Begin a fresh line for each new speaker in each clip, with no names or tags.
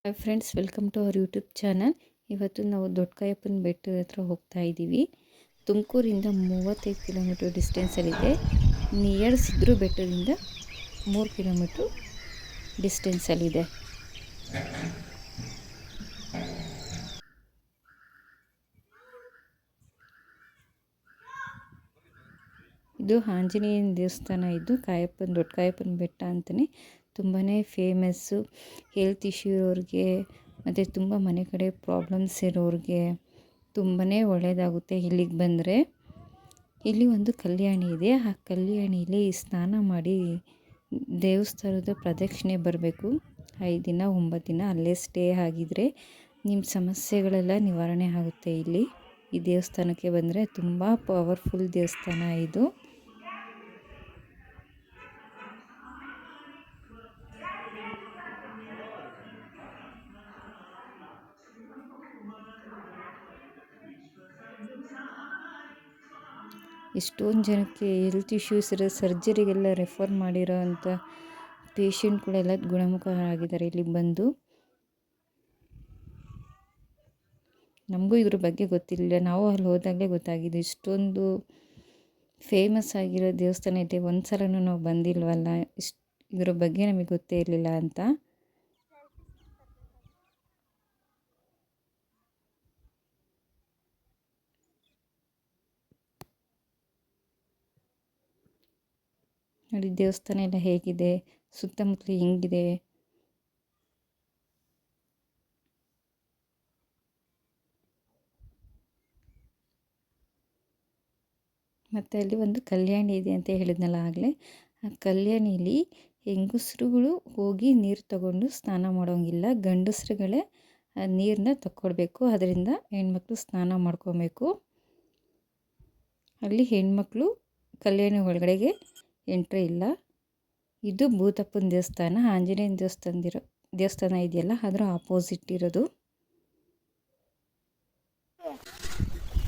Hi friends, welcome to our YouTube channel. ಇವತ್ತು ನಾವು ದೊಡ್ಡಕಾಯಪ್ಪನ ಬೆಟ್ಟದ ಹತ್ರ ಹೋಗ್ತಾ ಇದ್ದೀವಿ. ತುಮಕೂರಿಂದ 35 ಕಿಲೋಮೀಟರ್ ಡಿಸ್ಟೆನ್ಸಲ್ಲಿದೆ. ನಿಯರ್ ಸಿದ್ಧರು ಬೆಟ್ಟದಿಂದ 3 ಕಿಲೋಮೀಟ್ರು ಡಿಸ್ಟೆನ್ಸಲ್ಲಿದೆ. ಇದು ಆಂಜನೇಯನ ದೇವಸ್ಥಾನ. ಇದು ದೊಡ್ಡ ಕಾಯಪ್ಪನ ಬೆಟ್ಟ ಅಂತಲೇ ತುಂಬಾ ಫೇಮಸ್ಸು. ಹೆಲ್ತ್ ಇಶ್ಯೂ ಇರೋರಿಗೆ ಮತ್ತು ತುಂಬ ಮನೆ ಕಡೆ ಪ್ರಾಬ್ಲಮ್ಸ್ ಇರೋರಿಗೆ ತುಂಬಾ ಒಳ್ಳೆಯದಾಗುತ್ತೆ ಇಲ್ಲಿಗೆ ಬಂದರೆ. ಇಲ್ಲಿ ಒಂದು ಕಲ್ಯಾಣಿ ಇದೆ. ಆ ಕಲ್ಯಾಣಿಲಿ ಸ್ನಾನ ಮಾಡಿ ದೇವಸ್ಥಾನದ ಪ್ರದಕ್ಷಿಣೆ ಬರಬೇಕು. 5 ದಿನ 9 ದಿನ ಅಲ್ಲೇ ಸ್ಟೇ ಆಗಿದರೆ ನಿಮ್ಮ ಸಮಸ್ಯೆಗಳೆಲ್ಲ ನಿವಾರಣೆ ಆಗುತ್ತೆ. ಇಲ್ಲಿ ಈ ದೇವಸ್ಥಾನಕ್ಕೆ ಬಂದರೆ ತುಂಬ ಪವರ್ಫುಲ್ ದೇವಸ್ಥಾನ ಇದು. ಎಷ್ಟೊಂದು ಜನಕ್ಕೆ ಹೆಲ್ತ್ ಇಶ್ಯೂಸ್ ಇರೋ ಸರ್ಜರಿಗೆಲ್ಲ ರೆಫರ್ ಮಾಡಿರೋ ಅಂಥ ಪೇಷಂಟ್ಗಳೆಲ್ಲ ಗುಣಮುಖ ಆಗಿದ್ದಾರೆ ಇಲ್ಲಿಗೆ ಬಂದು. ನಮಗೂ ಇದ್ರ ಬಗ್ಗೆ ಗೊತ್ತಿರಲಿಲ್ಲ. ನಾವು ಅಲ್ಲಿ ಹೋದಾಗಲೇ ಗೊತ್ತಾಗಿದೆ ಇಷ್ಟೊಂದು ಫೇಮಸ್ ಆಗಿರೋ ದೇವಸ್ಥಾನ ಇದೆ. ಒಂದು ಸಲನೂ ನಾವು ಬಂದಿಲ್ವಲ್ಲ, ಇದ್ರ ಬಗ್ಗೆ ನಮಗೆ ಗೊತ್ತೇ ಇರಲಿಲ್ಲ ಅಂತ. ನೋಡಿ ದೇವಸ್ಥಾನ ಎಲ್ಲ ಹೇಗಿದೆ, ಸುತ್ತಮುತ್ತಲು ಹೆಂಗಿದೆ. ಮತ್ತು ಅಲ್ಲಿ ಒಂದು ಕಲ್ಯಾಣಿ ಇದೆ ಅಂತ ಹೇಳಿದ್ನಲ್ಲ ಆಗಲೇ. ಆ ಕಲ್ಯಾಣಿಲಿ ಹೆಂಗಸರುಗಳು ಹೋಗಿ ನೀರು ತಗೊಂಡು ಸ್ನಾನ ಮಾಡೋಂಗಿಲ್ಲ. ಗಂಡಸರುಗಳೇ ಆ ನೀರನ್ನ ತಕ್ಕೊಡ್ಬೇಕು. ಅದರಿಂದ ಹೆಣ್ಮಕ್ಳು ಸ್ನಾನ ಮಾಡ್ಕೊಬೇಕು. ಅಲ್ಲಿ ಹೆಣ್ಮಕ್ಳು ಕಲ್ಯಾಣಿ ಒಳಗಡೆಗೆ ಎಂಟ್ರಿ ಇಲ್ಲ. ಇದು ಭೂತಪ್ಪನ ದೇವಸ್ಥಾನ. ಆಂಜನೇಯನ ದೇವಸ್ಥಾನ ಇದೆಯಲ್ಲ, ಅದರ ಆಪೋಸಿಟ್ ಇರೋದು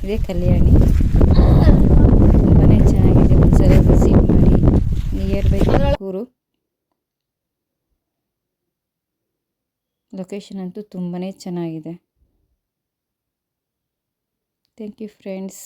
ಇದೇ ಕಲ್ಯಾಣಿ. ತುಂಬಾ ಚೆನ್ನಾಗಿದೆ. ಒಂದ್ಸಲ ವಿಸಿಟ್ ಮಾಡಿ. Near by Tumakuru. ಲೊಕೇಶನ್ ಅಂತೂ ತುಂಬಾ ಚೆನ್ನಾಗಿದೆ. Thank you friends.